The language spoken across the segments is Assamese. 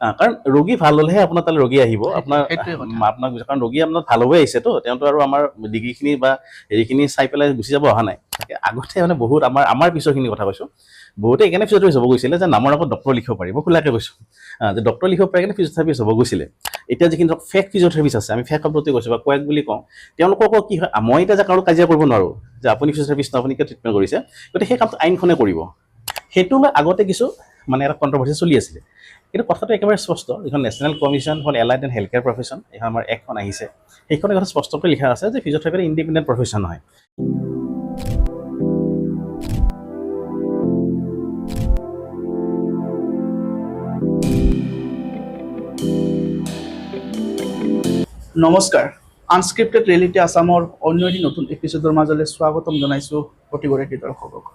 কাৰণ ৰোগী ভাল হ'লেহে আপোনাৰ তালৈ ৰোগী আহিব আপোনাৰ আপোনাক কাৰণ ৰোগী আপোনাৰ ভাল হৈ আহিছেতো তেওঁতো আৰু আমাৰ ডিগ্ৰীখিনি বা হেৰিখিনি চাই পেলাই গুচি যাব অহা নাই আগতে মানে বহুত আমাৰ পিছৰখিনি কথা কৈছোঁ বহুতে এইকাৰণে ফিজিঅ'থেৰাপিষ্ট হ'ব গৈছিলে যে নামৰ আগত ডক্টৰ লিখিব পাৰিব খোলাকৈ কৈছোঁ যে ডক্টৰ লিখিব পাৰে কাৰণে ফিজিঅ'থেৰাপিষ্ট হ'ব গৈছিলে এতিয়া যিখিনি ধৰক ফেক ফিজিঅ'থেৰাপিষ্ট আছে আমি ফেক শব্দতে কৈছোঁ বা কোৱেক বুলি কওঁ তেওঁলোককো কি হয় মই এতিয়া যে কাৰো কাজিয়া কৰিব নোৱাৰোঁ যে আপুনি ফিজিঅ'থেৰাপিষ্ট আপুনি কিয় ট্ৰিটমেণ্ট কৰিছে গতিকে সেই কামটো আইনখনে কৰিব সেইটো আগতে কিছু মানে এটা কণ্ট্ৰভাৰ্চি চলি আছিলে কিন্তু কথাটো একেবাৰে স্পষ্ট যিখন national commission for allied and health care profession এইখন আমাৰ এক্টখন আহিছে সেইখন এখন স্পষ্টকৈ লিখা আছে যে ফিজিঅ'থেৰাপি ইণ্ডিপেণ্ডেণ্ট প্ৰফেশ্যন হয় নমস্কাৰ আনস্ক্ৰিপ্টেড ৰিয়েলিটি আছামৰ অন্য এটি নতুন এপিছডৰ মাজলৈ স্বাগতম জনাইছোঁ প্ৰতিগৰাকী দৰ্শকক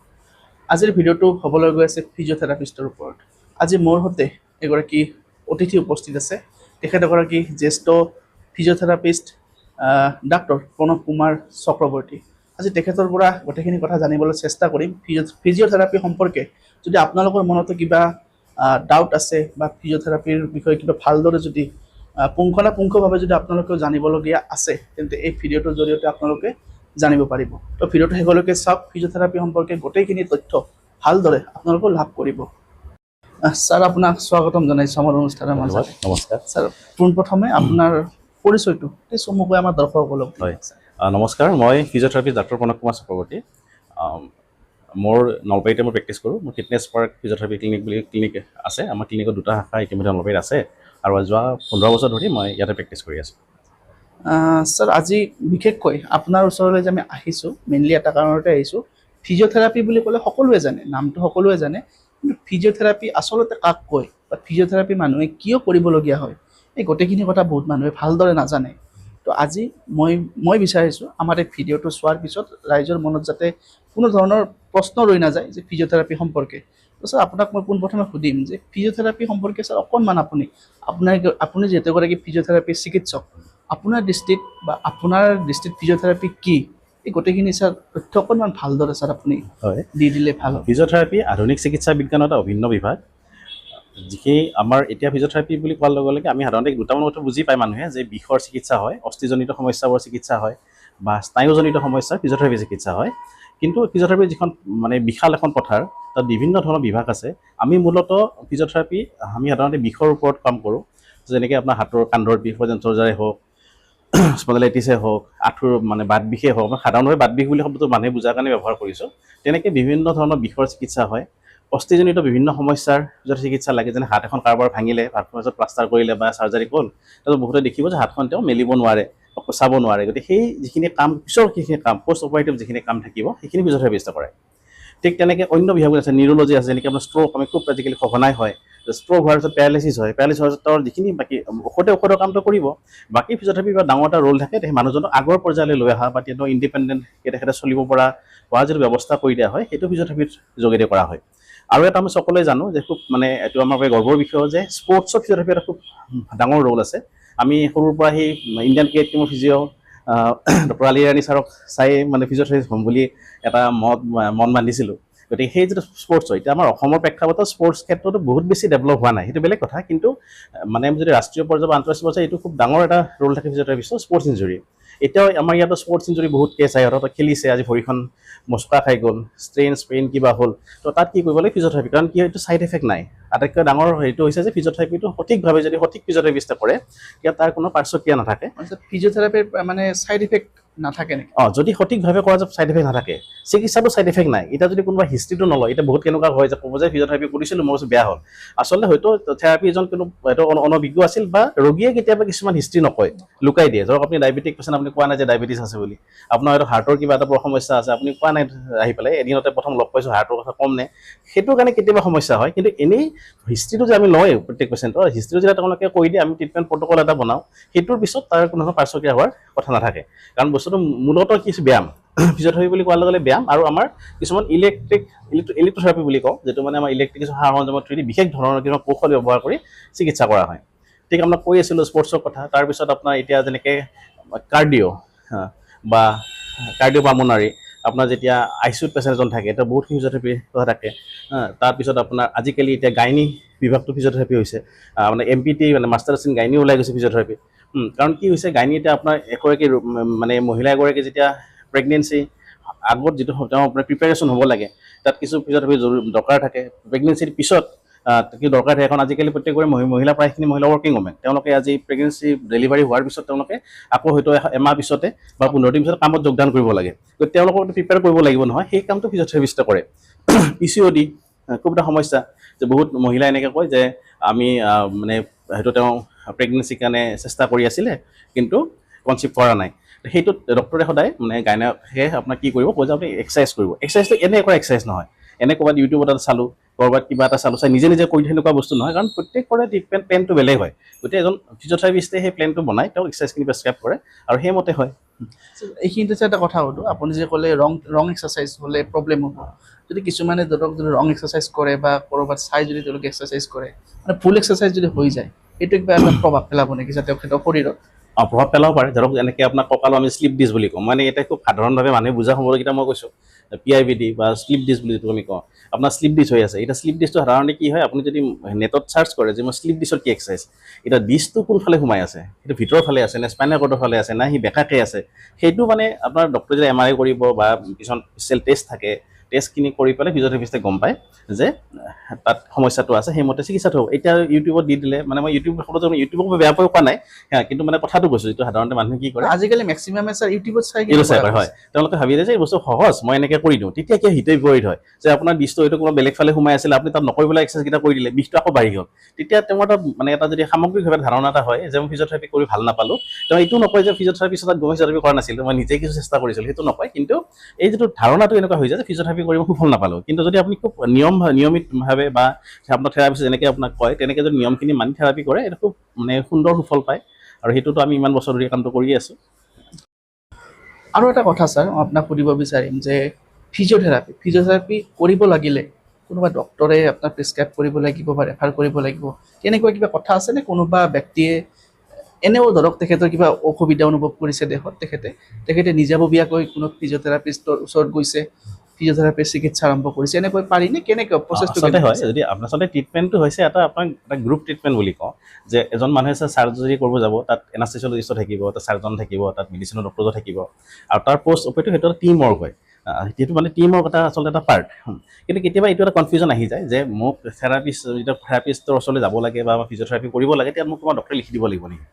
আজিৰ ভিডিঅ'টো হ'বলৈ গৈ আছে ফিজিঅ'থেৰাপিষ্টৰ ওপৰত আজি মোৰ সৈতে এগৰাকী অতিথি উপস্থিত আছে তেখেত এগৰাকী জ্যেষ্ঠ ফিজিঅ'থেৰাপিষ্ট ডাক্তৰ প্ৰণৱ কুমাৰ চক্ৰৱৰ্তী আজি তেখেতৰ পৰা গোটেইখিনি কথা জানিবলৈ চেষ্টা কৰিম ফিজিঅ'থেৰাপি সম্পৰ্কে যদি আপোনালোকৰ মনতো কিবা ডাউট আছে বা ফিজিঅ'থেৰাপিৰ বিষয়ে কিবা ভালদৰে যদি পুংখানুপুংখভাৱে যদি আপোনালোকেও জানিবলগীয়া আছে তেন্তে এই ভিডিঅ'টোৰ জৰিয়তে আপোনালোকে জানিব পাৰিব তো ভিডিঅ'টো শেষলৈকে চাওক ফিজিঅ'থেৰাপি সম্পৰ্কে গোটেইখিনি তথ্য ভালদৰে আপোনালোকে লাভ কৰিব ছাৰ আপোনাক স্বাগতম জনাইছোঁ আমাৰ অনুষ্ঠানৰ মাজত নমস্কাৰ ছাৰ পোনপ্ৰথমে আপোনাৰ পৰিচয়টো এই চমুকৈ আমাৰ দৰ্শকসকলক হয় নমস্কাৰ মই ফিজিঅ'থেৰাপিষ্ট ডাক্তৰ প্ৰণৱ কুমাৰ চক্ৰৱৰ্তী মোৰ নলবাৰীতে মই প্ৰেক্টিছ কৰোঁ মোৰ ফিটনেছ পাৰ্ক ফিজিঅ'থেৰাপি ক্লিনিক বুলি ক্লিনিক আছে আমাৰ ক্লিনিকত দুটা শাখা ইতিমধ্যে নলবাৰীত আছে আৰু যোৱা 15 বছৰ ধৰি মই ইয়াতে প্ৰেক্টিছ কৰি আছোঁ ছাৰ আজি বিশেষকৈ আপোনাৰ ওচৰলৈ যে আমি আহিছোঁ মেইনলি এটা কাৰণতে আহিছোঁ ফিজিঅ'থেৰাপি বুলি ক'লে সকলোৱে জানে নামটো সকলোৱে জানে কিন্তু ফিজিঅ'থেৰাপি আচলতে কাক কয় বা ফিজিঅ'থেৰাপি মানুহে কিয় কৰিবলগীয়া হয় এই গোটেইখিনি কথা বহুত মানুহে ভালদৰে নাজানে তো আজি মই বিচাৰিছোঁ আমাৰ এই ভিডিঅ'টো চোৱাৰ পিছত ৰাইজৰ মনত যাতে কোনো ধৰণৰ প্ৰশ্ন ৰৈ নাযায় যে ফিজিঅ'থেৰাপি সম্পৰ্কে তো ছাৰ আপোনাক মই পোনপ্ৰথমে সুধিম যে ফিজিঅ'থেৰাপি সম্পৰ্কে ছাৰ অকণমান আপুনি যিহেতু এগৰাকী ফিজিঅ'থেৰাপি চিকিৎসক আপোনাৰ দৃষ্টিত ফিজিঅ'থেৰাপি কি এই গোটেইখিনি ছাৰ তথ্য অকণমান ভালদৰে ছাৰ আপুনি দি দিলে ভাল হ'ব ফিজিঅ'থেৰাপি আধুনিক চিকিৎসা বিজ্ঞানৰ এটা অভিন্ন বিভাগ যিখিনি আমাৰ এতিয়া ফিজিঅ'থেৰাপি বুলি কোৱাৰ লগে লগে আমি সাধাৰণতে দুটামান কথা বুজি পায় মানুহে যে বিষৰ চিকিৎসা হয় অস্থিজনিত সমস্যাবোৰৰ চিকিৎসা হয় বা স্নায়ুজনিত সমস্যাৰ ফিজিঅ'থেৰাপি চিকিৎসা হয় কিন্তু ফিজিঅ'থেৰাপিৰ যিখন মানে বিশাল এখন পথাৰ তাত বিভিন্ন ধৰণৰ বিভাগ আছে আমি মূলতঃ ফিজিঅ'থেৰাপি আমি সাধাৰণতে বিষৰ ওপৰত কাম কৰোঁ যেনেকৈ আপোনাৰ হাতৰ কান্ধৰ বিষ যন্ত্ৰজাৰে হওক স্পণ্ডাইলাইটিছে হওক আঁঠুৰ মানে বাত বিষে হওক মই সাধাৰণভাৱে বাত বিষ বুলি শব্দটো মানুহে বুজাৰ কাৰণে ব্যৱহাৰ কৰিছোঁ তেনেকৈ বিভিন্ন ধৰণৰ বিষৰ চিকিৎসা হয় অস্থিজনিত বিভিন্ন সমস্যাৰ যদি চিকিৎসা লাগে যেনে হাত এখন কাৰোবাৰ ভাঙিলে হাতখন মাজত প্লাষ্টাৰ কৰিলে বা চাৰ্জাৰী হ'ল তাৰপিছত বহুতে দেখিব যে হাতখন তেওঁ মেলিব নোৱাৰে বা কচাব নোৱাৰে গতিকে সেই যিখিনি কাম পিছৰ সেইখিনি কাম পষ্ট অপাৰেটিভ যিখিনি কাম থাকিব সেইখিনি ফিজিঅ'থেৰাপিষ্টে কৰে ঠিক তেনেকৈ অন্য বিভাগবোৰ আছে নিউৰলজি আছে যেনেকৈ আপোনাৰ ষ্ট্ৰ'ক আমি খুব আজিকালি সঘনাই হয় ষ্ট্ৰ'ক হোৱাৰ পিছত পেৰালাইচিছ হয় পেৰালাইচিছ হোৱাৰ পিছত যিখিনি বাকী ঔষধৰ কামটো কৰিব বাকী ফিজিঅ'থেৰাপি বা ডাঙৰ এটা ৰোল থাকে সেই মানুহজনক আগৰ পৰ্যায়লৈ লৈ অহা বা তেওঁ ইণ্ডিপেণ্ডেণ্টকৈ তেখেতে চলিব পৰা হোৱা যিটো ব্যৱস্থা কৰি দিয়া হয় সেইটো ফিজিঅ'থেৰাপিৰ যোগেদি কৰা হয় আৰু এটা আমি সকলোৱে জানো যে খুব মানে এইটো আমাৰ বাবে গৰ্বৰ বিষয় যে স্পৰ্টছত ফিজিঅ'থেৰাপি এটা খুব ডাঙৰ ৰোল আছে আমি সৰুৰ পৰা সেই ইণ্ডিয়ান ক্ৰিকেট টিমৰ ফিজিঅ' ডক্টৰ আলি ৰাণী ছাৰক চাই মানে ফিজিঅ'থেৰাপিষ্ট হ'ম বুলি এটা মন বান্ধিছিলোঁ গতিকে সেই যিটো স্পৰ্টছ হয় এতিয়া আমাৰ অসমৰ প্ৰেক্ষাপটত স্পৰ্টছ ক্ষেত্ৰতো বহুত বেছি ডেভেলপ হোৱা নাই সেইটো বেলেগ কথা কিন্তু মানে যদি ৰাষ্ট্ৰীয় পৰ্যায় বা আন্তঃৰাষ্ট্ৰীয় পৰ্যায় এইটো খুব ডাঙৰ এটা ৰোল থাকে ফিজিঅ'থেৰাপিষ্টৰ স্পৰ্টছ ইঞ্জুৰি এতিয়াও আমাৰ ইয়াতো স্পৰ্টছ ইঞ্জুৰি বহুত কেছ আহে সিহঁতক খেলিছে আজি ভৰিখন মচকা খাই গ'ল স্প্ৰেইন কিবা হ'ল তো তাত কি কৰিব লাগে ফিজিঅ'থেৰাপি কাৰণ কি এইটো ছাইড এফেক্ট নাই আটাইতকৈ ডাঙৰ হেৰিটো হৈছে যে ফিজিঅ'থেৰাপিটো সঠিকভাৱে যদি সঠিক ফিজিঅ'থেৰাপিষ্টে কৰে তেতিয়া তাৰ কোনো পাৰ্শ্বক্ৰিয়া নাথাকে ফিজিঅ'থেৰাপিৰ মানে ছাইড ইফেক্ট নাথাকে নেকি যদি সঠিকভাৱে কৰা যায় ছাইড এফেক্ট নাথাকে চিকিৎসাটো ছাইড এফেক্ট নাই এতিয়া যদি কোনোবা হিষ্ট্ৰীটো নলয় এতিয়া বহুত কেনেকুৱা হয় যে ক'ব যে ফিজিঅ'থেৰাপি কৰিছিলোঁ মোৰ বেয়া হ'ল আচলতে হয়তো থেৰাপি এজন কোনো হয়তো অনভিজ্ঞ আছিল বা ৰোগীয়ে কেতিয়াবা কিছুমান হিষ্ট্ৰী নকয় লুকাই দিয়ে ধৰক আপুনি ডায়েবেটিক পেচেণ্ট আপুনি কোৱা নাই যে ডায়েবেটিছ আছে বুলি আপোনাৰ হয়তো হাৰ্টৰ কিবা এটা সমস্যা আছে আপুনি কোৱা নাই আহি পেলাই এদিনতে প্ৰথম লগ পাইছোঁ হাৰ্টৰ কথা কম নে সেইটোৰ কাৰণে কেতিয়াবা সমস্যা হয় কিন্তু এনেই হিষ্ট্ৰীটো যে আমি লওঁ প্ৰত্যেক পেচেণ্টৰ হিষ্ট্ৰীটো যেতিয়া তেওঁলোকে কৈ দিয়ে আমি ট্ৰিটমেণ্ট প্ৰট'কল এটা বনাওঁ সেইটোৰ পিছত তাৰ কোনো পাৰ্শ্বক্ৰিয়া হোৱাৰ কথা নাথাকে কাৰণ বস্তুটো মূলতঃ কিছু ব্যায়াম ফিজিঅ'থেৰাপি বুলি কোৱাৰ লগে লগে ব্যায়াম আৰু আমাৰ কিছুমান ইলেক্ট্ৰথেৰাপি বুলি কওঁ যিটো মানে আমাৰ ইলেক্ট্ৰিক কিছু সা সৰঞ্জামৰ থ্ৰুদি বিশেষ ধৰণৰ কিছুমান কৌশল ব্যৱহাৰ কৰি চিকিৎসা কৰা হয় ঠিক আপোনাক কৈ আছিলোঁ স্পৰ্টছৰ কথা তাৰপিছত আপোনাৰ এতিয়া যেনেকৈ কাৰ্ডিঅ' বা কাৰ্ডিঅ' পালমনাৰী আপোনাৰ যেতিয়া আই চি ইউত পেচেণ্ট এজন থাকে এতিয়া বহুতখিনি ফিজিঅ'থেৰাপি কথা থাকে তাৰপিছত আপোনাৰ আজিকালি এতিয়া গাইনী বিভাগটো ফিজিঅ'থেৰাপি হৈছে, মানে MPT মানে মাষ্টাৰ্ছ ইন গাইনী ওলাই গৈছে ফিজিঅ'থেৰাপি। কাৰণ কি হৈছে গাইনী এতিয়া আপোনাৰ এগৰাকী মানে মহিলা এগৰাকী যেতিয়া প্ৰেগনেঞ্চি আগত যিটো তেওঁ আপোনাৰ প্ৰিপেৰেশ্যন হ'ব লাগে তাত কিছু ফিজিঅ'থেৰাপি দৰকাৰ থাকে, প্ৰেগনেঞ্চিৰ পিছত কি দৰকাৰ থাকে। কাৰণ আজিকালি প্ৰত্যেকৰে মহিলা প্ৰায়খিনি মহিলা ৱৰ্কিং ওমেন, তেওঁলোকে আজি প্ৰেগনেঞ্চি ডেলিভাৰী হোৱাৰ পিছত তেওঁলোকে আকৌ হয়তো এমাহ পিছতে বা 15 দিন পিছত কামত যোগদান কৰিব লাগে। গতিকে তেওঁলোকক প্ৰিপেয়াৰ কৰিব লাগিব নহয়, সেই কামটো ফিজিঅ'থেৰাপিষ্টে কৰে। PCOD খুব এটা সমস্যা, যে বহুত মহিলাই এনেকৈ কয় যে আমি মানে হয়তো তেওঁ প্ৰেগনেঞ্চিৰ কাৰণে চেষ্টা কৰি আছিলে কিন্তু কনচিভ কৰা নাই। সেইটোত ডক্টৰে সদায় মানে গাইনাকে আপোনাক কি কৰিব কয় যে আপুনি এক্সাৰচাইজ কৰিব। এক্সাৰচাইজটো এনে একো এক্সাৰচাইজ নহয়, এনে ক'ৰবাত ইউটিউবত এটা চালোঁ, ক'ৰবাত কিবা এটা চালোঁ, চাই নিজে নিজে কৰি সেনেকুৱা বস্তু নহয়। কাৰণ প্ৰত্যেকৰে ট্ৰিটমেণ্ট প্লেনটো বেলেগ হয়। গতিকে এজন ফিজিঅ'থেৰাপিষ্টে সেই প্লেনটো বনাই তেওঁক এক্সাৰচাইজখিনি প্ৰেছক্ৰাইব কৰে আৰু সেইমতে হয়। এইখিনিতে এটা কথা সুধোঁ, আপুনি যে ক'লে ৰং এক্সাৰচাইজ হ'লে প্ৰব্লেম হ'ব। যদি কিছুমানে ধৰক যদি ৰং এক্সাৰচাইজ কৰে বা ক'ৰবাত চাই যদি তেওঁলোকে এক্সাৰচাইজ কৰে, মানে ফুল এক্সাৰচাইজ যদি হৈ যায়, সেইটো কিবা এটা প্ৰভাৱ পেলাব নেকি যাতে তেখেতৰ শৰীৰত? প্ৰভাৱ পেলাব পাৰে। ধৰক এনেকৈ আপোনাৰ কঁকালো আমি শ্লিপ ডিছ বুলি কওঁ, মানে এতিয়া খুব সাধাৰণভাৱে মানুহে বুজা সময়কেইটা মই কৈছোঁ, PIVD বা শ্লিপ ডিছ বুলি যিটো আমি কওঁ, আপোনাৰ শ্লিপ ডিছ হৈ আছে। এতিয়া শ্লিপ ডিছটো সাধাৰণতে কি হয়, আপুনি যদি নেটত চাৰ্চ কৰে যে মই শ্লিপ ডিছৰ কি এক্সাৰচাইজ, এতিয়া ডিছটো কোনফালে সোমাই আছে, সেইটো ভিতৰৰ ফালে আছে নে স্পাইনেল কৰ্ডৰ ফালে আছে না সি বেকাকৈ আছে, সেইটো মানে আপোনাৰ ডক্টৰে যদি MRI কৰিব বা কিছুমান স্পেচিয়েল টেষ্ট থাকে, টেষ্টখিনি কৰি পেলাই ফিজিঅ'থেৰাপিষ্টে গম পায় যে তাত সমস্যাটো আছে, সেইমতে চিকিৎসাটো হ'ব। এতিয়া ইউটিউবত দি দিলে, মানে মই ইউটিউবক বেয়া পাই কোৱা নাই, কিন্তু মানে কথাটো কৈছোঁ, যিটো সাধাৰণতে মানুহে কি কৰে, আজিকালি মেক্সিমামে স্যাৰ ইউটিউবত চাই হয়, তেওঁলোকে ভাবি যায় যে এই বস্তু সহজ, মই এনেকৈ কৰি দিওঁ। তেতিয়া কি হিতে বিপৰীত হয়, যে আপোনাৰ বিষটো হয়তো কোনোবা বেলেগ ফালে সোমাই আছিলে, আপুনি তাত নকৰি পেলাই এক্সাৰচাইজকেইটা কৰি দিলে, বিষটো আকৌ বাঢ়ি গ'ল। তেতিয়া তেওঁৰ তাত মানে এটা যদি সামগ্ৰিকভাৱে ধাৰণা এটা হয় যে মই ফিজিঅ'থেৰাপি কৰি ভাল নাপালোঁ, তেওঁ এইটো নকয় যে ফিজিঅ'থেৰাপিষ্টৰ তাত গৈ ফিজিঅ'থেৰাপি কৰা নাছিলোঁ, মই নিজে কিছু চেষ্টা কৰিছিলোঁ, সেইটো নকয়। কিন্তু এই যিটো ধাৰণাটো এনেকুৱা হৈ যায় যে ফিজিঅ'থেৰাপি কৰি মই সুফল নাপালোঁ। কিন্তু যদি আপুনি খুব নিয়মিতভাৱে বা আপোনাৰ থেৰাপিষ্ট যেনেকৈ আপোনাক কয় তেনেকৈ যদি নিয়মখিনি মানি থেৰাপি কৰে, এইটো খুব মানে সুন্দৰ সুফল পায়। আৰু সেইটোতো আমি ইমান বছৰ ধৰি কামটো কৰি আছোঁ। আৰু এটা কথা ছাৰ, মই আপোনাক সুধিব বিচাৰিম যে ফিজিঅ'থেৰাপি কৰিব লাগিলে কোনোবা ডক্টৰে আপোনাক প্ৰেছক্ৰাইব কৰিব লাগিব বা ৰেফাৰ কৰিব লাগিব, তেনেকুৱা কিবা কথা আছেনে? কোনোবা ব্যক্তিয়ে এনেও ধৰক তেখেতৰ কিবা অসুবিধা অনুভৱ কৰিছে দেহত, তেখেতে নিজাববীয়াকৈ কোনো ফিজিঅ'থেৰাপিষ্টৰ ওচৰত গৈছে, ফিজিঅ'থেৰাপিৰ চিকিৎসা আৰম্ভ কৰিছে, এনেকৈ পাৰিনে? কেনেকৈ প্ৰচেছটো আচলতে হয়, যদি আপোনাৰ আচলতে ট্ৰিটমেণ্টটো হৈছে এটা গ্ৰুপ ট্ৰিটমেণ্ট বুলি কওঁ, যে এজন মানুহে চাৰ্জাৰী কৰিব যাব, তাত এনাস্থেচিয়লজিষ্ট থাকিব, তাত চাৰ্জন থাকিব, তাত মেডিচিনৰ ডক্টৰো থাকিব, আৰু তাৰ পষ্ট অপাৰেটিভ সেইটো এটা টিম ৱৰ্ক হয়। সেইটো মানে টিম ৱৰ্ক এটা আচলতে এটা পাৰ্ট। কিন্তু কেতিয়াবা এইটো এটা কনফিউজন আহি যায় যে মোক থেৰাপিষ্টৰ ওচৰলৈ যাব লাগে বা ফিজিঅ'থেৰাপি কৰিব লাগে, তেতিয়া মোক তোমাৰ ডক্টৰে লিখি দিব লাগিব নেকি?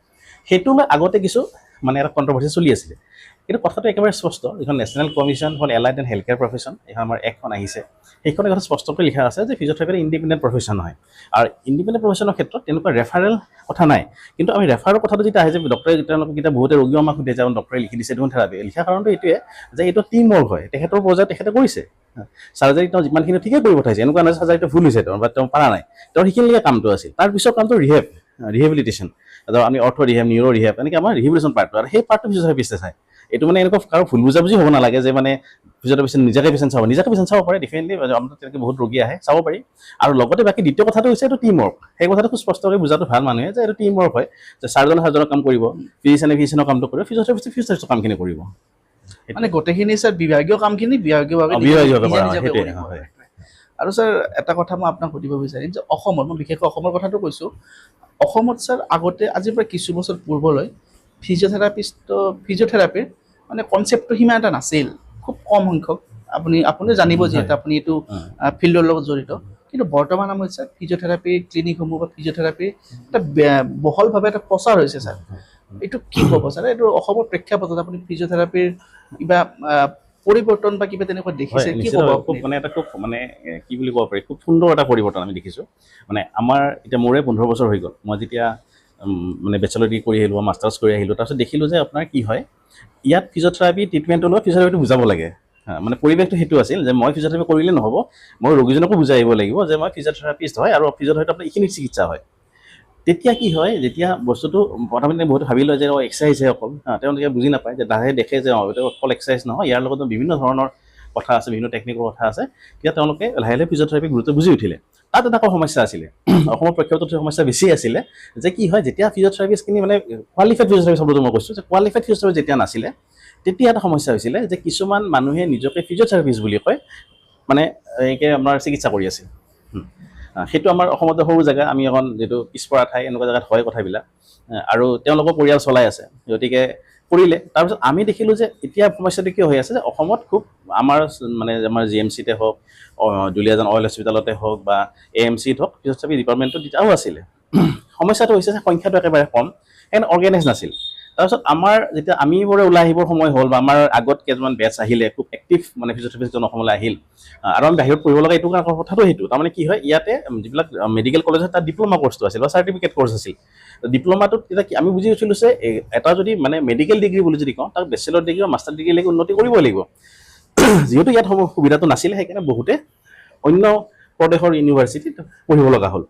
সেইটো মই আগতে কিছু মানে এটা কণ্ট্ৰভাৰ্চি চলি আছিলে। কিন্তু কথাটো একেবাৰে স্পষ্ট, যিখন national commission for allied and health care profession, এইখন আমাৰ এখন আহিছে, সেইখনে কথা স্পষ্টকৈ লিখা আছে যে ফিজিঅ'থেৰাপি ইণ্ডিপেণ্ডেণ্ট প্ৰফেশ্যন হয়। আৰু ইণ্ডিপেণ্ডেণ্ট প্ৰফেশ্যনৰ ক্ষেত্ৰত তেনেকুৱা ৰেফাৰেল কথা নাই। কিন্তু আমি ৰেফাৰৰ কথাটো যেতিয়া আহে যে ডক্টৰে তেওঁলোকে কেতিয়া বহুতে ৰোগীও আমাক সুধে যে ডক্টৰে লিখি দিছে দেখোন থেৰাপি, লিখা কাৰণটো এইটোৱে যে এইটো টিম ৱৰ্ক হয়, তেখেতৰ পৰ্যায়ত তেখেতে কৰিছে। চাৰ্জাৰী তেওঁ যিমানখিনি ঠিকেই কৰি পঠাইছে, এনেকুৱা নহয় চাৰ্জাৰীটো ভুল হৈছে তেওঁৰ বা তেওঁ পৰা নাই, তেওঁৰ সেইখিনিলৈকে কামটো আছিল। তাৰ পিছৰ কামটো ৰিহেবিলিটেশ্যন, আমি অৰ্থ ৰিহেব, নিউৰ ৰিহেব, এনেকৈ আমাৰ ৰিহেবিলিটেশ্যন পাৰ্টটো, আৰু সেই পাৰ্টটো ফিজিঅ'থেৰাপিষ্টে চায়। এইটো মানে এনেকুৱা কাৰো ভুল বুজাবুজি হ'ব নালাগে যে মানে ফিজিঅ'থেৰাপিষ্ট নিজাকে পেচেণ্ট চাব পাৰে, ডিফাৰেণ্টলি আমাৰ তেনেকৈ বহুত ৰোগী আহে, চাব পাৰি। আৰু লগতে বাকী দ্বিতীয় কথাটো হৈছে এইটো টিম ৱৰ্ক। সেই কথাটো খুব স্পষ্টকৈ বুজাটো ভাল মানুহে যে এইটো টিম ৱৰ্ক হয়, যে চাৰ্জনৰ কাম কৰিব, ফিজিচিয়ানৰ কামটো কৰিব, ফিজিঅ'থেৰাপিষ্টৰ কামখিনি কৰিব। মানে গোটেইখিনি ছাৰ বিভাগীয় কামখিনি বিভাগীয়ভাৱে সেইটোৱে হয়। আৰু ছাৰ এটা কথা মই আপোনাক সুধিব বিচাৰিম যে অসমত, মই বিশেষকৈ অসমৰ কথাটো কৈছোঁ, অসমত ছাৰ আগতে আজিৰ পৰা কিছু বছৰ পূৰ্বলৈ ফিজিঅ'থেৰাপিৰ মানে কনচেপ্টটো সিমান এটা নাছিল, খুব কম সংখ্যক। আপুনি জানিব যিহেতু আপুনি এইটো ফিল্ডৰ লগত জড়িত। কিন্তু বৰ্তমান সময়ত ছাৰ ফিজিঅ'থেৰাপি ক্লিনিকসমূহ বা ফিজিঅ'থেৰাপি এটা বহলভাৱে এটা প্ৰচাৰ হৈছে ছাৰ। এইটো কি ক'ব ছাৰ? এইটো অসমৰ প্ৰেক্ষাপটত আপুনি ফিজিঅ'থেৰাপিৰ কিবা পৰিৱৰ্তন বা কিবা তেনেকুৱা দেখিছে? কি ক'ব? খুব মানে এটা খুব মানে কি বুলি ক'ব পাৰি, খুব সুন্দৰ এটা পৰিৱৰ্তন আমি দেখিছোঁ। মানে আমাৰ এতিয়া মোৰে 15 বছৰ হৈ গ'ল, মই যেতিয়া মানে বেচেলৰ ডিগ্ৰী কৰি আহিলোঁ বা মাষ্টাৰ্ছ কৰি আহিলোঁ, তাৰপিছত দেখিলোঁ যে আপোনাৰ কি হয়, ইয়াত ফিজিঅ'থেৰাপি ট্ৰিটমেণ্টৰ লগত ফিজিঅ'থেৰাপিটো বুজাব লাগে। মানে পৰিৱেশটো সেইটো আছিল যে মই ফিজিঅ'থেৰাপি কৰিলে নহ'ব, মই ৰোগীজনকো বুজাই আহিব লাগিব যে মই ফিজিঅ'থেৰাপিষ্ট হয় আৰু ফিজিঅ'থেৰাপিত আপোনাৰ এইখিনি চিকিৎসা হয়। তেতিয়া কি হয়, যেতিয়া বস্তুটো প্ৰথমতে বহুত ভাবি লয় যে এক্সাৰচাইজহে অকল, তেওঁলোকে বুজি নাপায় যে লাহে দেখে যে এইটো অকল এক্সাৰচাইজ নহয়, ইয়াৰ লগত বিভিন্ন ধৰণৰ কথা আছে, বিভিন্ন টেকনিকৰ কথা আছে। তেতিয়া তেওঁলোকে লাহে লাহে ফিজিঅ'থেৰাপি গুৰুত্ব বুজি উঠিলে। তাত এটা সমস্যা আছিলে, অসমৰ প্ৰেক্ষাপটত সমস্যা বেছি আছিলে, যে কি হয় যেতিয়া ফিজিঅ'থেৰাপিষ্টখিনি মানে কোৱালিফাইড ফিজিঅ'থেৰাপিষ্ট শব্দটো মই কৈছোঁ, যে কোৱালিফাইড ফিজিঅ'থেৰাপিষ্ট যেতিয়া নাছিলে, তেতিয়া এটা সমস্যা হৈছিলে যে কিছুমান মানুহে নিজকে ফিজিঅ'থেৰাপিষ্ট বুলি কয়, মানে এনেকৈ আমাৰ চিকিৎসা কৰি আছিল। সেইটো আমাৰ অসমতে সৰু জেগা, আমি এখন যিটো পিছপৰা ঠাই এনেকুৱা জেগাত হয় কথাবিলাক, আৰু তেওঁলোকৰ পৰিয়াল চলাই আছে, গতিকে কৰিলে। তাৰপিছত আমি দেখিলোঁ যে এতিয়া সমস্যাটো কিয় হৈ আছে যে অসমত খুব আমাৰ GMCতে হওক, দুলীয়াজান অইল হস্পিটেলতে হওক বা AMCত হওক ফিজিঅথেৰাপি ডিপাৰ্টমেণ্টটো তেতিয়াও আছিলে। সমস্যাটো হৈছে যে সংখ্যাটো একেবাৰে কম, সেইকাৰণে অৰ্গেনাইজ নাছিল। তাৰপিছত আমাৰ যেতিয়া আমিবোৰে ওলাই আহিবৰ সময় হ'ল বা আমাৰ আগত কেইজনমান বেটছ আহিলে, খুব এক্টিভ মানে ফিজিঅথেৰাপিষ্টজন অসমলৈ আহিল, আৰু আমি বাহিৰত পঢ়িব লগা এইটো কথাটো সেইটো। তাৰমানে কি হয়, ইয়াতে যিবিলাক মেডিকেল কলেজ তাত ডিপ্ল'মা কৰ্চটো আছিল বা চাৰ্টিফিকেট কৰ্চ আছিল। ডিপ্ল'মাটোত তেতিয়া আমি বুজি উঠিলোঁ যে এটা যদি মানে মেডিকেল ডিগ্ৰী বুলি যদি কওঁ, তাক বেচেলৰ ডিগ্ৰী বা মাষ্টাৰ ডিগ্ৰীলৈকে উন্নতি কৰিবই লাগিব। যিহেতু ইয়াত সুবিধাটো নাছিলে, সেইকাৰণে বহুতে অন্য প্ৰদেশৰ ইউনিভাৰ্চিটিত পঢ়িব লগা হ'ল।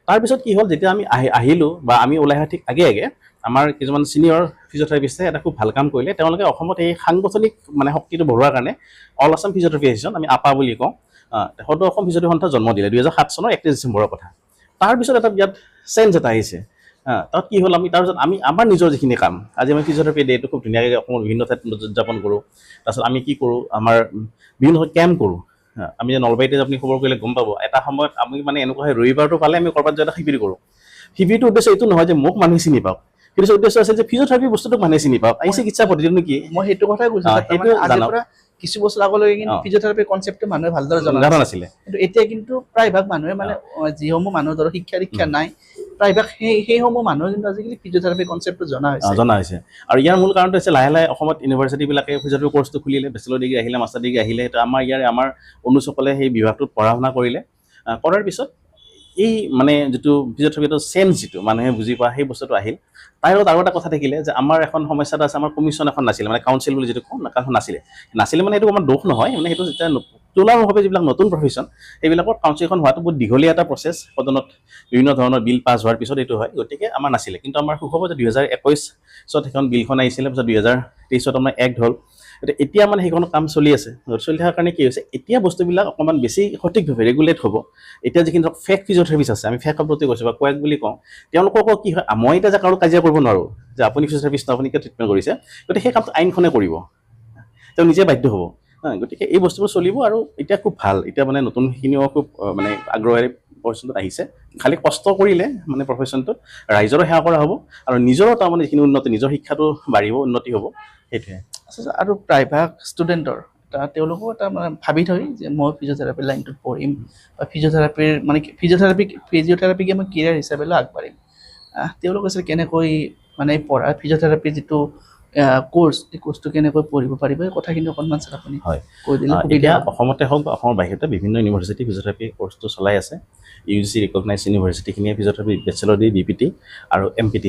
তাৰপিছত কি হ'ল, যেতিয়া আমি আহিলোঁ বা আমি ওলাই অহা ঠিক আগে আগে আমাৰ কিছুমান ছিনিয়ৰ ফিজিঅথেৰাপিষ্টে এটা খুব ভাল কাম কৰিলে। তেওঁলোকে অসমত এই সাংগঠনিক মানে শক্তিটো বঢ়োৱাৰ কাৰণে অল আছাম ফিজিঅথেৰাপি এছ'চিয়েশ্যন, আমি APA বুলি কওঁ, সদৌ অসম ফিজিঅথেৰাপি সন্থা জন্ম দিলে 2007 চনৰ 31 ডিচেম্বৰৰ কথা। তাৰপিছত এটা ইয়াত চেঞ্জ এটা আহিছে। তাত কি হ'ল, তাৰপিছত আমি আমাৰ নিজৰ যিখিনি কাম, আজি আমি ফিজিঅথেৰাপি ডে'টো খুব ধুনীয়াকৈ অসমৰ বিভিন্ন ঠাইত উদযাপন কৰোঁ। তাৰপিছত আমি কি কৰোঁ, আমাৰ বিভিন্ন কেম্প কৰোঁ। আমি নলবাৰীতে আপুনি খবৰ কৰিলে গম পাব, এটা সময়ত আমি মানে এনেকুৱা হয় ৰবিবাৰটো পালে আমি ক'ৰবাত এটা শিবিৰ কৰোঁ। শিবিৰটোৰ উদ্দেশ্য এইটো নহয় যে মোক মানুহে চিনি পাওক, কিন্তু উদ্দেশ্য আছে যে ফিজিঅথেৰাপি বস্তুটোক মানুহে চিনি পাওক, এই চিকিৎসা পদ্ধতিটো কি। মই সেইটো কথাই কৈছোঁ, সেইটো আজিৰ পৰা কিছু বছৰ আগলৈকে কিন্তু ফিজিঅথেৰাপি কনচেপ্টটো মানুহে ভালদৰে জনা নাছিলে। কিন্তু এতিয়া কিন্তু প্ৰায়ভাগ মানুহে মানে যিসমূহ মানুহৰ ধৰক শিক্ষা নাই, প্ৰায়ভাগ সেইসমূহ মানুহে কিন্তু আজিকালি ফিজিঅথেৰাপি কনচেপ্টটো জনা হৈছে। আৰু ইয়াৰ মূল কাৰণটো হৈছে লাহে লাহে অসমত ইউনিভাৰ্চিটিবিলাকে ফিজিঅথেৰাপি কৰ্চটো খুলিলে, বেচেলৰ ডিগ্ৰী আহিলে, মাষ্টাৰ ডিগ্ৰী আহিলে। তো আমাৰ অনুজসকলে সেই বিভাগটোত পঢ়া শুনা কৰিলে। কৰাৰ পিছত এই মানে যিটো ফিজিঅথেৰাপিটো চেঞ্জ, যিটো মানুহে বুজি পোৱা সেই বস্তুটো আহিল। তাৰ লগত আৰু এটা কথা থাকিলে যে আমাৰ এখন সমস্যা এটা আছে, আমাৰ কমিশ্যন এখন নাছিলে, মানে কাউন্সিল বুলি যিটো কওঁ, এখন নাছিলে মানে এইটো আমাৰ দোষ নহয়, মানে সেইটো যেতিয়া তুলনামূলকভাৱে যিবিলাক নতুন প্ৰফেশ্যন সেইবিলাকৰ কাউন্সিলখন হোৱাটো বহুত দীঘলীয়া এটা প্ৰচেছ, সদনত বিভিন্ন ধৰণৰ বিল পাছ হোৱাৰ পিছত এইটো হয়, গতিকে আমাৰ নাছিলে। কিন্তু আমাৰ সুখবৰ যে 2021 সেইখন বিলখন আহিছিলে, পিছত 2023 আমাৰ এক্ট হ'ল। এতিয়া মানে সেইখন কাম চলি আছে। চলি থকাৰ কাৰণে কি হৈছে, এতিয়া বস্তুবিলাক অকণমান বেছি সঠিকভাৱে ৰেগুলেট হ'ব। এতিয়া যিখিনি ধৰক ফেক ফিজিঅথেৰাপিষ্ট আছে, আমি ফেক শব্দতে কৈছোঁ বা কোৱেক বুলি কওঁ, তেওঁলোককো কি হয়, মই এতিয়া যে কাৰো কাজিয়া কৰিব নোৱাৰোঁ যে আপুনি ফিজিঅথেৰাপিষ্ট আপুনি কিয় ট্ৰিটমেণ্ট কৰিছে, গতিকে সেই কামটো আইনখনে কৰিব, তেওঁ নিজে বাধ্য হ'ব। গতিকে এই বস্তুবোৰ চলিব, আৰু এতিয়া খুব ভাল। এতিয়া মানে নতুনখিনিও খুব মানে আগ্ৰহেৰে প্ৰফেশ্যনটোত আহিছে। খালি কষ্ট কৰিলে মানে প্ৰফেশ্যনটোত ৰাইজৰো সেৱা কৰা হ'ব, আৰু নিজৰো তাৰমানে যিখিনি উন্নতি, নিজৰ শিক্ষাটো বাঢ়িব, উন্নতি হ'ব, সেইটোৱে। আৰু প্ৰায়ভাগ ষ্টুডেণ্টৰ তেওঁলোকেও এটা মানে ভাবি থয় যে মই ফিজিঅথেৰাপি লাইনটোত পঢ়িম বা ফিজিঅথেৰাপিৰ মানে ফিজিঅথেৰাপিকে মই কেৰিয়াৰ হিচাপে লৈ আগবাঢ়িম। তেওঁলোকে আচলতে কেনেকৈ মানে পঢ়া ফিজিঅথেৰাপিৰ যিটো কোৰ্চ, এই কোৰ্চটো কেনেকৈ পঢ়িব পাৰিব, এই কথাখিনি অকণমান স্যাৰ আপুনি কৈ দিলে সুবিধা। অসমতে হওক বা অসমৰ বাহিৰতে বিভিন্ন ইউনিভাৰ্চিটি ফিজিঅথেৰাপি কোৰ্চটো চলাই আছে। UGC ৰিকগনাইজ ইউনিভাৰ্চিটিখিনিয়ে ফিজিঅথেৰাপি বেচেলৰ ডিগ্ৰী, BPT আৰু MPT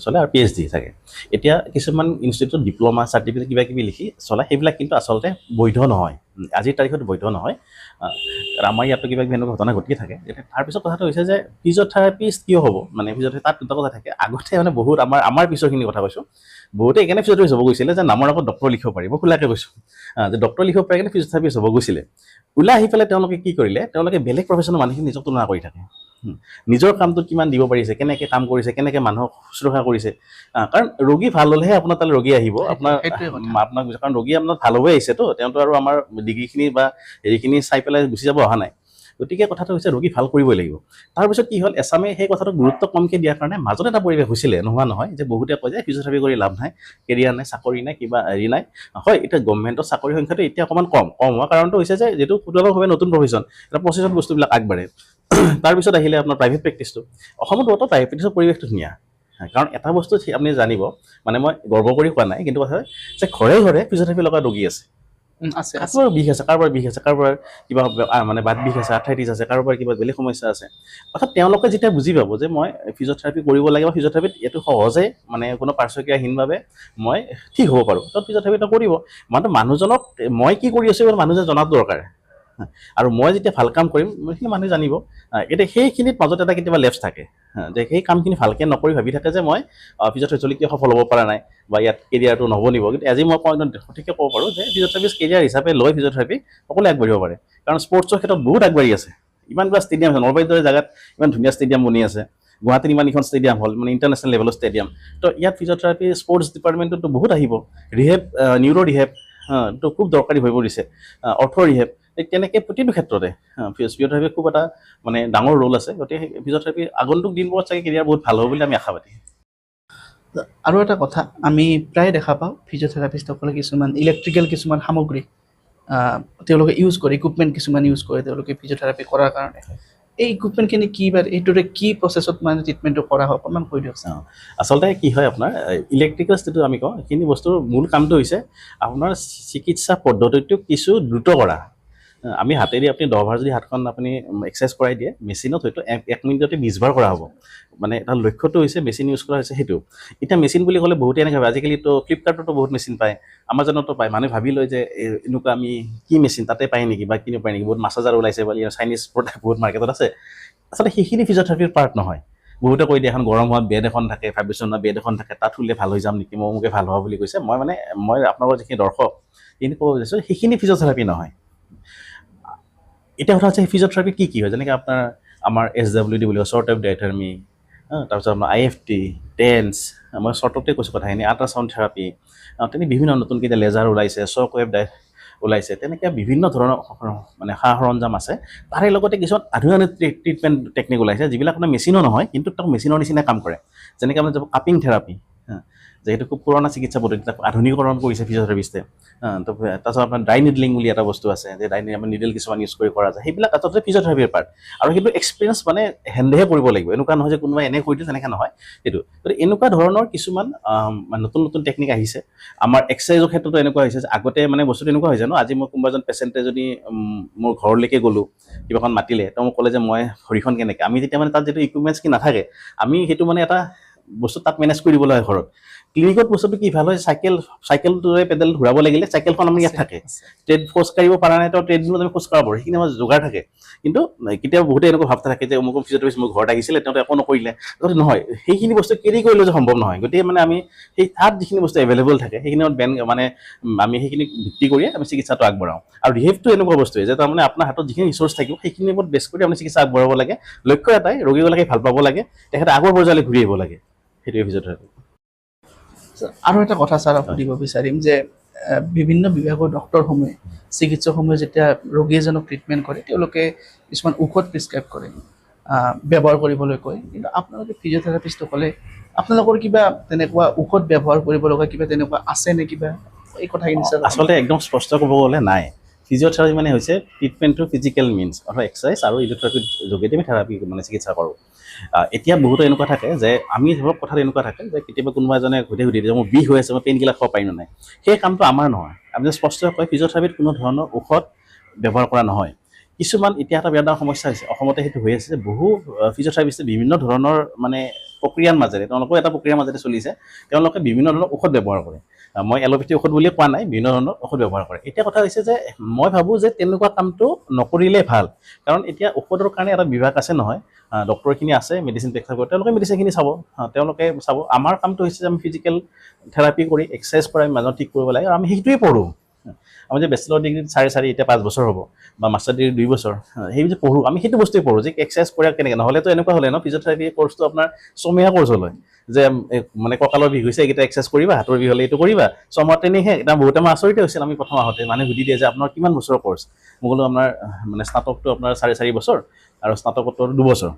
চলে, আৰু PhD থাকে। এতিয়া কিছুমান ইনষ্টিটিউটত ডিপ্ল'মা চাৰ্টিফিকেট কিবা কিবি লিখি চলাই, সেইবিলাক কিন্তু আচলতে বৈধ নহয়, আজিৰ তাৰিখত বৈধ নহয়। আমাৰ ইয়াতো কিবা কিবি এনেকুৱা ঘটনা ঘটিয়ে থাকে। তাৰপিছত কথাটো হৈছে যে ফিজিঅথেৰাপিষ্ট কিয় হ'ব, মানে ফিজিঅথেৰাপি তাত দুটা কথা থাকে। আগতে মানে বহুত আমাৰ পিছৰখিনি কথা কৈছোঁ, বহুতে এইকাৰণে ফিজিঅথেৰাপিষ্ট হ'ব গৈছিলে যে নামৰ আগত ডক্টৰ লিখিব পাৰিব, খোলাকৈ কৈছোঁ যে ডক্টৰ লিখিব পাৰি কিনে ফিজিঅথেৰাপিষ্ট হ'ব গৈছিলে। ওলাই আহি পেলাই তেওঁলোকে কি কৰিলে, তেওঁলোকে বেলেগ প্ৰফেশ্যনৰ মানুহখিনি নিজক তুলনা কৰি থাকে, নিজৰ কামটোত কিমান দিব পাৰিছে, কেনেকৈ কাম কৰিছে, কেনেকৈ মানুহক শুশ্ৰূষা কৰিছে। কাৰণ ৰোগী ভাল হ'লেহে আপোনাৰ তালৈ ৰোগী আহিব, আপোনাক কাৰণ ৰোগী আপোনাৰ ভাল হৈ আহিছেতো, তেওঁতো আৰু আমাৰ ডিগ্ৰীখিনি বা হেৰিখিনি চাই পেলাই গুচি যাব অহা নাই। গতিকে কথাটো হৈছে ৰোগী ভাল কৰিবই লাগিব। তাৰপিছত কি হ'ল, এছামে সেই কথাটো গুৰুত্ব কমকৈ দিয়াৰ কাৰণে মাজত এটা পৰিৱেশ হৈছিলে, নোহোৱা নহয়, যে বহুতে কয় যে ফিজিঅথেৰাপি কৰি লাভ নাই, কেৰিয়াৰ নাই, চাকৰি নাই, কিবা হেৰি নাই। হয়, এতিয়া গভৰ্ণমেণ্টৰ চাকৰিৰ সংখ্যাটো এতিয়া অকণমান কম হোৱাৰ কাৰণটো হৈছে যে যিটো সুদূৰভাৱে নতুন প্ৰফেশ্যন, এটা প্ৰচেছত বস্তুবিলাক আগবাঢ়ে। তাৰপিছত আহিলে আপোনাৰ প্ৰাইভেট প্ৰেক্টিছটো। অসমত বৰ্তমান প্ৰাইভেট প্ৰেক্টিছৰ পৰিৱেশটো ধুনীয়া, কাৰণ এটা বস্তু আপুনি জানিব, মানে মই গৰ্ব কৰি কোৱা নাই, কিন্তু কথা যে ঘৰে ঘৰে ফিজিঅথেৰাপি লগা ৰোগী আছে। কাৰোবাৰ বিষ আছে, কাৰোবাৰ কিবা মানে বাত বিষ আছে, আৰ্থ্ৰাইটিছ আছে, কাৰোবাৰ কিবা বেলেগ সমস্যা আছে। অৰ্থাৎ তেওঁলোকে যেতিয়া বুজি পাব যে মই ফিজিঅথেৰাপি কৰিব লাগে বা ফিজিঅথেৰাপিত এইটো সহজে মানে কোনো পাৰ্শ্বক্ৰিয়াহীনভাৱে মই ঠিক হ'ব পাৰোঁ, তাত ফিজিঅথেৰাপিটো কৰিব। মানুহজনক মই কি কৰি আছোঁ মানুহজনে জনাটো দৰকাৰ, আৰু মই যেতিয়া ভাল কাম কৰিম সেইখিনি মানুহে জানিব। এতিয়া সেইখিনিত মাজত এটা কেতিয়াবা লেপছ থাকে, যে সেই কামখিনি ভালকৈ নকৰি ভাবি থাকে যে মই ফিজিঅথেৰাপিষ্ট কিয় সফল হ'ব পৰা নাই বা ইয়াত কেৰিয়াৰটো নহ'ব। কিন্তু আজি মই সঠিককৈ ক'ব পাৰোঁ যে ফিজিঅথেৰাপিষ্ট কেৰিয়াৰ হিচাপে লৈ ফিজিঅথেৰাপি সকলোৱে আগবাঢ়িব পাৰে, কাৰণ স্পৰ্টছৰ ক্ষেত্ৰত বহুত আগবাঢ়ি আছে। ইমান কিবা ষ্টেডিয়াম আছে, নলবাৰীৰ দৰে জেগাত ইমান ধুনীয়া ষ্টেডিয়াম বনি আছে, গুৱাহাটীত ইমানকেইখন ষ্টেডিয়াম হ'ল, মানে ইণ্টাৰনেশ্যনেল লেভেলৰ ষ্টেডিয়াম। তো ইয়াত ফিজিঅথেৰাপি স্পৰ্টছ ডিপাৰ্টমেণ্টতো বহুত আহিব, ৰিহেব, নিউৰ' ৰিহেব তো খুব দৰকাৰী হৈ পৰিছে, অৰ্থ ৰিহেব। তেনেকৈ প্ৰতিটো ক্ষেত্ৰতে ফিজিঅ'থেৰাপি খুব এটা মানে ডাঙৰ ৰোল আছে। গতিকে ফিজিঅ'থেৰাপি আগন্তুক দিনবোৰত চাগে কেৰিয়াৰ বহুত ভাল হ'ব বুলি আমি আশাবাদী। আৰু এটা কথা আমি প্ৰায় দেখা পাওঁ ফিজিঅ'থেৰাপিষ্টসকলে কিছুমান ইলেক্ট্ৰিকেল কিছুমান সামগ্ৰী তেওঁলোকে ইউজ কৰে, ইকুইপমেণ্ট কিছুমান ইউজ কৰে তেওঁলোকে ফিজিঅ'থেৰাপি কৰাৰ কাৰণে। এই ইকুইপমেণ্টখিনি কি বা এইটোৰে কি প্ৰচেছত মানে ট্ৰিটমেণ্টটো কৰা হয় অকণমান কৈ দিয়ক। আচলতে কি হয় আপোনাৰ ইলেক্ট্ৰিকেল যিটো আমি কওঁ সেইখিনি বস্তুৰ মূল কামটো হৈছে আপোনাৰ চিকিৎসা পদ্ধতিটো কিছু দ্ৰুত কৰা। আমি হাতেদি আপুনি 10 বাৰ যদি হাতখন আপুনি এক্সাৰচাইজ কৰাই দিয়ে মেচিনত হয়তো 1 মিনিটতে 20 বাৰ কৰা হ'ব। মানে এটা লক্ষ্যটো হৈছে মেচিন ইউজ কৰা হৈছে সেইটো। এতিয়া মেচিন বুলি ক'লে বহুতে এনেকৈ ভাবে, আজিকালিতো ফ্লিপকাৰ্টতো বহুত মেচিন পায়, আমাজনতো পায়। মানুহে ভাবি লয় যে এনেকুৱা আমি কি মেচিন তাতে পায় নেকি বা কিনিব পায় নেকি, বহুত মাছাজাৰ ওলাইছে বা চাইনিজ প্ৰডাক্ট বহুত মাৰ্কেটত আছে। আচলতে সেইখিনি ফিজিঅ'থেৰাপিৰ পাৰ্ট নহয়। বহুতে কৈ দিয়ে এখন গৰম হোৱা বেড এখন থাকে, ভাইব্ৰেচনৰ বেড এখন থাকে, তাত শুলে ভাল হৈ যাম নেকি, মই মোকে ভাল হোৱা বুলি কৈছে। মই আপোনালোকৰ যিখিনি দৰ্শক সেইখিনি ক'ব বিচাৰিছোঁ সেইখিনি ফিজিঅ'থেৰাপি নহয়। এতিয়া কথা হৈছে ফিজিঅ'থেৰাপি কি হয়, যেনেকৈ আমাৰ SWD বুলি কয়, শ্বৰ্ট ৱেভ ডায়েথেৰাপি, তাৰপিছত আপোনাৰ IFT, টেন্স, মই শ্বৰ্টতে কৈছোঁ কথাখিনি, আল্ট্ৰাচাউণ্ড থেৰাপি, তেনেকৈ বিভিন্ন নতুনকৈ এতিয়া লেজাৰ ওলাইছে, শ্বক ৱেভ ওলাইছে, তেনেকৈ বিভিন্ন ধৰণৰ মানে সা সৰঞ্জাম আছে। তাৰে লগতে কিছুমান আধুনিক ট্ৰিটমেণ্ট টেকনিক ওলাইছে যিবিলাক আপোনাৰ মেচিনো নহয় কিন্তু তাক মেচিনৰ নিচিনা কাম কৰে। যেনেকৈ আপোনাৰ যাব কাপিং থেৰাপি, যিহেতু খুব পুৰণা চিকিৎসা পদ্ধতি, তাক আধুনিকৰণ কৰিছে ফিজিঅ'থেৰাপিষ্টে। তাৰপিছত আপোনাৰ ড্ৰাই নিডলিং বুলি এটা বস্তু আছে, যে ড্ৰাই নিডল নিডল কিছুমান ইউজ কৰি কৰা যায়, সেইবিলাক আচলতে ফিজিঅ'থেৰাপিৰ পাৰ্ট। আৰু সেইটো এক্সপিৰিয়েঞ্চ মানে হেণ্ডেহে কৰিব লাগিব, এনেকুৱা নহয় যে কোনোবাই এনে কৰি দিয়ে তেনেকৈ নহয় সেইটো। গতিকে এনেকুৱা ধৰণৰ কিছুমান নতুন নতুন টেকনিক আহিছে। আমাৰ এক্সাৰচাইজৰ ক্ষেত্ৰতো এনেকুৱা হৈছে যে আগতে মানে বস্তুটো এনেকুৱা হৈছে ন, আজি মই কোনোবা এজন পেচেণ্টে যদি মোৰ ঘৰলৈকে গ'লোঁ, কিবাখন মাতিলে, তেওঁ মোক ক'লে যে মই ভৰিখন কেনেকৈ, আমি তেতিয়া মানে তাত যিটো ইকুইপমেণ্টছ কি নাথাকে, আমি সেইটো মানে এটা বস্তু তাত মেনেজ কৰি দিব লাগে ঘৰত। ক্লিনিকত বস্তুটো কি ভাল হয়, চাইকেলটোৰে পেডেল ঘূৰাব লাগিলে চাইকেলখন আমাৰ ইয়াত থাকে, খোজ কাঢ়িব পৰা নাই তো ট্ৰেডমিলত আমি খোজ কাঢ়িব পাৰোঁ, সেইখিনি আমাৰ যোগাৰ থাকে। কিন্তু কেতিয়াবা বহুতে এনেকুৱা ভাৱ থাকে যে মোক ফিজিঅ'থেৰাপিষ্ট মোৰ ঘৰত আহিছিলে, তেওঁ একো নকৰিলে, নহয়, সেইখিনি বস্তু কেৰি কৰিলে যে সম্ভৱ নহয়। গতিকে মানে আমি সেই তাত যিখিনি বস্তু এভেইলেবল থাকে সেইখিনি মানে আমি সেইখিনি ভিত্তি কৰিয়ে আমি চিকিৎসাটো আগবঢ়াওঁ। আৰু ৰিহেবটো এনেকুৱা বস্তুৱে যে তাৰমানে আপোনাৰ হাতত যিখিনি ৰিচোৰ্চ থাকিব সেইখিনিৰ ওপৰত বেছ কৰি আপুনি চিকিৎসা আগবঢ়াব লাগে। লক্ষ্য এটাই, ৰোগীগৰাকী ভাল পাব লাগে, তেখেতে আগৰ পৰ্যায়লৈ ঘূৰি আহিব লাগে, সেইটোৱে ফিজিঅ'থেৰাপি। আৰু এটা কথা ছাৰ সুধিব বিচাৰিম যে বিভিন্ন বিভাগৰ ডক্টৰসমূহে, চিকিৎসকসমূহে যেতিয়া ৰোগী এজনক ট্ৰিটমেণ্ট কৰে তেওঁলোকে কিছুমান ঔষধ প্ৰিছক্ৰাইব কৰে, ব্যৱহাৰ কৰিবলৈ কয়। কিন্তু আপোনালোকে ফিজিঅ'থেৰাপিষ্টসকলে আপোনালোকৰ কিবা তেনেকুৱা ঔষধ ব্যৱহাৰ কৰিব লগা কিবা তেনেকুৱা আছে নে কিবা, এই কথাখিনি ছাৰ? আচলতে একদম স্পষ্ট ক'ব গ'লে নাই। ফিজিঅ'থেৰাপি মানে হৈছে ট্ৰিটমেণ্ট থ্ৰু ফিজিকেল মিনছ, অৰ্থাৎ এক্সাৰচাইজ আৰু ইলেক্ট্ৰথেৰাপিৰ যোগেদি আমি থেৰাপি মানে চিকিৎসা কৰোঁ। এতিয়া বহুতো এনেকুৱা থাকে যে আমি ধৰক কথাটো এনেকুৱা থাকে যে কেতিয়াবা কোনোবা এজনে সুধি যে মোৰ বিষ হৈ আছে, মই পেইনকিলাৰ খাব পাৰিম নে নাই, সেই কামটো আমাৰ নহয়। আমি স্পষ্টকৈ কয় ফিজিঅ'থেৰাপিত কোনো ধৰণৰ ঔষধ ব্যৱহাৰ কৰা নহয়। কিছুমান এতিয়া এটা বিৰাট ডাঙৰ সমস্যা হৈছে, অসমতে সেইটো হৈ আছে যে বহু ফিজিঅ'থেৰাপিষ্টে বিভিন্ন ধৰণৰ মানে প্ৰক্ৰিয়াৰ মাজেৰে, তেওঁলোকেও এটা প্ৰক্ৰিয়াৰ মাজেৰে চলিছে, তেওঁলোকে বিভিন্ন ধৰণৰ ঔষধ ব্যৱহাৰ কৰে। মই এল'পেথি ঔষধ বুলিয়ে কোৱা নাই, বিভিন্ন ধৰণৰ ঔষধ ব্যৱহাৰ কৰে। এতিয়া কথা হৈছে যে মই ভাবোঁ যে তেনেকুৱা কামটো নকৰিলে ভাল, কাৰণ এতিয়া ঔষধৰ কাৰণে এটা বিভাগ আছে নহয়, ডক্টৰখিনি আছে, মেডিচিন প্ৰেছক্ৰাইব কৰে, তেওঁলোকে মেডিচিনখিনি চাব, তেওঁলোকে চাব। আমাৰ কামটো হৈছে যে আমি ফিজিকেল থেৰাপি কৰি এক্সাৰচাইজ কৰি আমি মানুহ ঠিক কৰিব লাগে, আৰু আমি সেইটোৱে পঢ়োঁ। আমি যে বেচেলৰ ডিগ্ৰী 4.5 এতিয়া 5 বছৰ হ'ব, বা মাষ্টাৰ ডিগ্ৰী 2 বছৰ, সেই যে পঢ়োঁ আমি সেইটো বস্তুৱে পঢ়োঁ যে এক্সাৰচাইজ কৰা কেনেকৈ। নহ'লেতো এনেকুৱা হ'লে ন, ফিজিঅ'থেৰাপি কৰ্চটো আপোনাৰ ছমহীয়া কৰ্চ হ'লে, যে মানে কঁকালৰ বিষ হৈছে এইকেইটা এক্সাৰচাইজ কৰিবা, হাতৰ বিষ হ'লে এইটো কৰিবা, ছমাহ ট্ৰেইনিংহে। এতিয়া বহুতে মই আচৰিত হৈছিল, আমি প্ৰথম আহোঁতে মানুহে সুধি দিয়ে যে আপোনাৰ কিমান বছৰৰ কৰ্চ, মই ক'লো আপোনাৰ মানে স্নাতকটো আপোনাৰ 4.5 বছৰ আৰু স্নাতকোত্তৰ 2 বছৰ।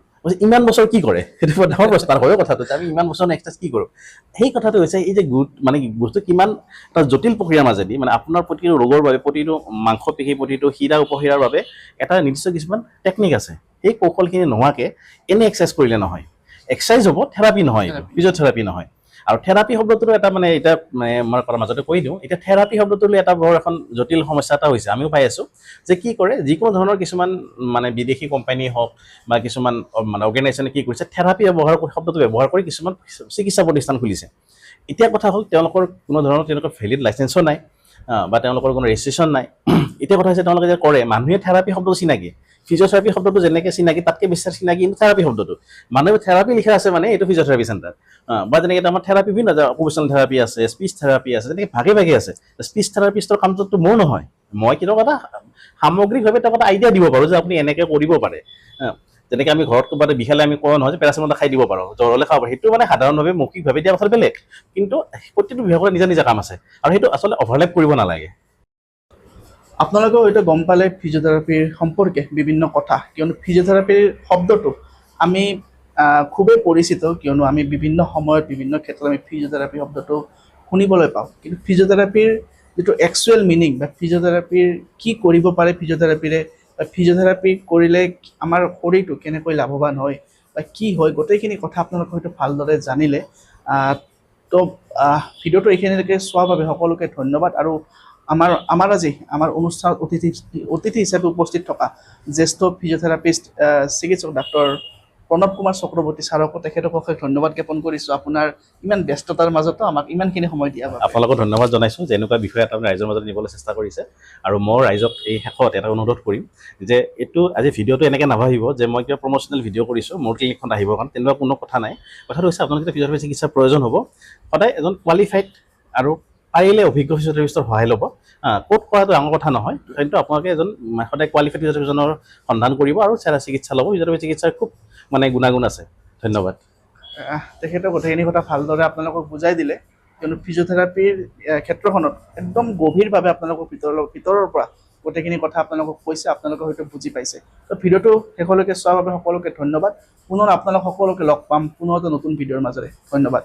ইমান বছৰ কি কৰে, সেইটো ডাঙৰ প্ৰশ্ন হয় কথাটো, যে আমি ইমান বছৰ এক্সাৰচাইজ কি কৰোঁ। সেই কথাটো হৈছে এই যে মানে বস্তু কিমান এটা জটিল প্ৰক্ৰিয়াৰ মাজেদি, মানে আপোনাৰ প্ৰতিটো ৰোগৰ বাবে, প্ৰতিটো মাংসপেশী, প্ৰতিটো শিৰা উপশিৰাৰ বাবে এটা নিৰ্দিষ্ট কিছুমান টেকনিক আছে। সেই কৌশলখিনি নোহোৱাকৈ এনে এক্সাৰচাইজ কৰিলে নহয়। এক্সাৰচাইজ হ'ব, থেৰাপি নহয়, ফিজিঅ'থেৰাপি নহয়। আৰু থেৰাপি শব্দটো এটা মানে এতিয়া মই মাজতে কৈ দিওঁ, এতিয়া থেৰাপি শব্দটোলৈ এটা বৰ এখন জটিল সমস্যা এটা হৈছে, আমিও পাই আছোঁ যে কি কৰে, যিকোনো ধৰণৰ কিছুমান মানে বিদেশী কোম্পানী হওক বা কিছুমান মানে অৰ্গেনাইজেশ্যনে কি কৰিছে, থেৰাপি শব্দটো ব্যৱহাৰ কৰি কিছুমান চিকিৎসা প্ৰতিষ্ঠান খুলিছে। এতিয়া কথা হ'ল তেওঁলোকৰ কোনো ধৰণৰ তেওঁলোকৰ ভেলিড লাইচেঞ্চো নাই, বা তেওঁলোকৰ কোনো ৰেজিষ্ট্ৰেশ্যন নাই। এতিয়া কথা হৈছে তেওঁলোকে যে কৰে, মানুহে থেৰাপি শব্দটো চিনাকি, ফিজিঅ'থেৰাপি শব্দটো যেনেকৈ চিনাকি তাতকৈ বেছি চিনাকি কিন্তু থেৰাপি শব্দটো। মানুহে থেৰাপি লিখা আছে মানে এইটো ফিজিঅ'থেৰাপি চেণ্টাৰ, বা যেনেকৈ আমাৰ থেৰাপি বিভিন্ন অকুপেশ্যনেল থেৰাপি আছে, স্পীচ থেৰাপি আছে, তেনেকৈ ভাগে ভাগে আছে। স্পীচ থেৰাপিষ্টৰ কামটোতো মোৰ নহয়, মই কিন্তু এটা সামগ্ৰিকভাৱে তেওঁক এটা আইডিয়া দিব পাৰোঁ যে আপুনি এনেকৈ কৰিব পাৰে। যেনেকৈ আমি ঘৰত ক'ৰবাত বিষালে আমি কোৱা নহয় যে পেৰাচিটামল খাই দিব পাৰোঁ, জ্বৰ হ'লে খাব পাৰোঁ, সেইটো মানে সাধাৰণভাৱে মৌখিকভাৱে দিয়া কথা বেলেগ। কিন্তু প্ৰতিটো বিভাগৰ নিজা নিজা কাম আছে, আৰু সেইটো আচলতে অভাৰলেপ কৰিব নালাগে। আপোনালোকে হয়তো গম পালে ফিজিঅ'থেৰাপিৰ সম্পৰ্কে বিভিন্ন কথা, কিয়নো ফিজিঅ'থেৰাপিৰ শব্দটো আমি খুবেই পৰিচিত, কিয়নো আমি বিভিন্ন সময়ত বিভিন্ন ক্ষেত্ৰত আমি ফিজিঅ'থেৰাপি শব্দটো শুনিবলৈ পাওঁ। কিন্তু ফিজিঅ'থেৰাপিৰ যিটো একচুৱেল মিনিং বা ফিজিঅ'থেৰাপিৰ কি কৰিব পাৰে ফিজিঅ'থেৰাপিৰে, বা ফিজিঅ'থেৰাপি কৰিলে আমাৰ শৰীৰটো কেনেকৈ লাভৱান হয় বা কি হয়, গোটেইখিনি কথা আপোনালোকে হয়তো ভালদৰে জানিলে। তো ভিডিঅ'টো এইখিনিলৈকে চোৱাৰ বাবে সকলোকে ধন্যবাদ। আৰু আমাৰ আজি আমাৰ অনুষ্ঠানত অতিথি হিচাপে উপস্থিত থকা জ্যেষ্ঠ ফিজিঅ'থেৰাপিষ্ট চিকিৎসক ডাক্তৰ প্ৰণৱ কুমাৰ চক্ৰৱৰ্তী ছাৰকো তেখেতক অশেষ ধন্যবাদ জ্ঞাপন কৰিছোঁ, আপোনাৰ ইমান ব্যস্ততাৰ মাজতো আমাক ইমানখিনি সময় দিয়া বাবে। আপোনালোকক ধন্যবাদ জনাইছোঁ যে এনেকুৱা বিষয় এটা আপুনি ৰাইজৰ মাজত নিবলৈ চেষ্টা কৰিছে। আৰু মই ৰাইজক এই শেষত এটা অনুৰোধ কৰিম যে এইটো আজি ভিডিঅ'টো এনেকৈ নাভাবিব যে মই কিবা প্ৰমোচনেল ভিডিঅ' কৰিছোঁ মোৰ ক্লিনিকখন আহিবৰ কাৰণে, তেনেকুৱা কোনো কথা নাই। কথাটো হৈছে আপোনালোকে ফিজিঅ'থেৰাপি চিকিৎসাৰ প্ৰয়োজন হ'ব, সদায় এজন কোৱালিফাইড আৰু পাৰিলে অভিজ্ঞ ফিজিঅ'থেৰাপিষ্টৰ সহায় ল'ব। ক'ত কৰাটো ডাঙৰ কথা নহয়, কিন্তু আপোনালোকে এজন সদায় কোৱালিফাইড ফিজিঅ'থেৰাপিষ্টৰ সন্ধান কৰিব আৰু চিকিৎসা ল'ব। ফিজিঅ'থেৰাপি চিকিৎসাৰ খুব গুণাগুণ আছে। ধন্যবাদ। তেখেতে গোটেইখিনি কথা ভালদৰে আপোনালোকক বুজাই দিলে, কিয়নো ফিজিঅ'থেৰাপিৰ ক্ষেত্ৰখনত একদম গভীৰভাৱে আপোনালোকক ভিতৰৰ পৰা গোটেইখিনি কথা আপোনালোকক কৈছে, আপোনালোকে হয়তো বুজি পাইছে। তো ভিডিঅ'টো শেষলৈকে চোৱাৰ বাবে সকলোকে ধন্যবাদ। পুনৰ আপোনালোক সকলোকে লগ পাম পুনৰ এটা নতুন ভিডিঅ'ৰ মাজেৰে। ধন্যবাদ।